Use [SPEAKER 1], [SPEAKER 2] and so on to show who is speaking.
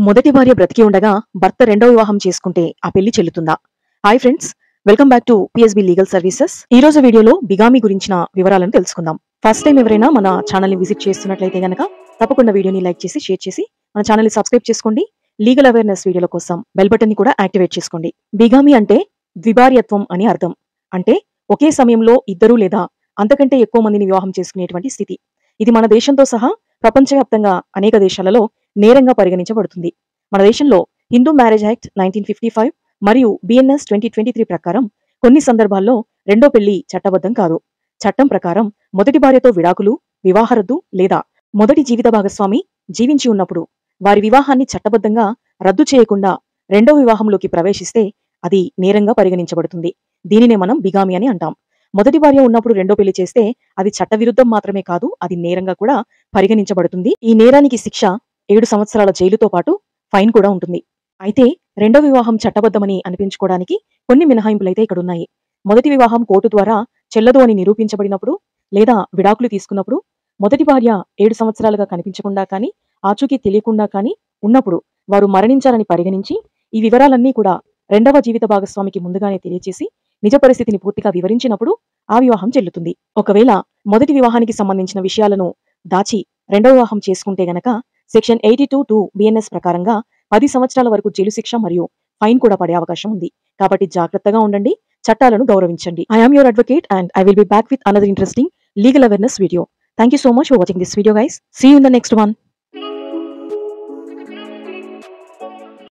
[SPEAKER 1] మొదటి భార్య బ్రతికి ఉండగా భర్త రెండో వివాహం చేసుకుంటే ఆ పెళ్లి చెల్లుతుందా? Hi friends, welcome back to PSB legal services. ఈ రోజు వీడియోలో బిగామి గురించిన వివరాలను తెలుసుకుందాం. ఫస్ట్ టైం ఎవరైనా మన ఛానల్ ని విజిట్ చేస్తున్నట్లయితే గనక తప్పకుండా వీడియోని లైక్ చేసి షేర్ చేసి మన ఛానల్ ని సబ్స్క్రైబ్ చేసుకోండి. లీగల్ అవేర్నెస్ వీడియోల కోసం బెల్ బటన్ ని కూడా యాక్టివేట్ చేసుకోండి. బిగామి అంటే ద్విభార్యత్వం అని అర్థం. అంటే ఒకే సమయంలో ఇద్దరు లేదా అంతకంటే ఎక్కువ మందిని వివాహం చేసుకునేటువంటి స్థితి. ఇది మన దేశంతో సహా ప్రపంచవ్యాప్తంగా అనేక దేశాలలో నేరంగా పరిగణించబడుతుంది. మన దేశంలో హిందూ మ్యారేజ్ యాక్ట్ 1955 మరియు బిఎన్ఎస్ 2023 ప్రకారం కొన్ని సందర్భాల్లో రెండో పెళ్లి చట్టబద్ధం కాదు. చట్టం ప్రకారం మొదటి భార్యతో విడాకులు, వివాహ రద్దు లేదా మొదటి జీవిత భాగస్వామి జీవించి ఉన్నప్పుడు వారి వివాహాన్ని చట్టబద్ధంగా రద్దు చేయకుండా రెండో వివాహంలోకి ప్రవేశిస్తే అది నేరంగా పరిగణించబడుతుంది. దీనినే మనం బిగామి అని అంటాం. మొదటి భార్య ఉన్నప్పుడు రెండో పెళ్లి చేస్తే అది చట్టవిరుద్ధం మాత్రమే కాదు, అది నేరంగా కూడా పరిగణించబడుతుంది. ఈ నేరానికి శిక్ష 7 సంవత్సరాల జైలుతో పాటు ఫైన్ కూడా ఉంటుంది. అయితే రెండో వివాహం చట్టబద్ధమని అనిపించుకోవడానికి కొన్ని మినహాయింపులైతే ఇక్కడ ఉన్నాయి. మొదటి వివాహం కోర్టు ద్వారా చెల్లదు అని నిరూపించబడినప్పుడు లేదా విడాకులు తీసుకున్నప్పుడు, మొదటి భార్య 7 సంవత్సరాలుగా కనిపించకుండా కానీ ఆచూకీ తెలియకుండా కానీ ఉన్నప్పుడు వారు మరణించారని పరిగణించి ఈ వివరాలన్నీ కూడా రెండవ జీవిత భాగస్వామికి ముందుగానే తెలియచేసి నిజ పరిస్థితిని పూర్తిగా వివరించినప్పుడు ఆ వివాహం చెల్లుతుంది. ఒకవేళ మొదటి వివాహానికి సంబంధించిన విషయాలను దాచి రెండవ వివాహం చేసుకుంటే గనక సెక్షన్ 82(2) బిఎన్ఎస్ ప్రకారంగా 10 సంవత్సరాల వరకు జైలు శిక్ష మరియు ఫైన్ కూడా పడే అవకాశం ఉంది. కాబట్టి జాగ్రత్తగా ఉండండి, చట్టాలను గౌరవించండి. I am your advocate and I will be back with another interesting legal awareness video. Thank you so much for watching this video, guys. See you in the next one.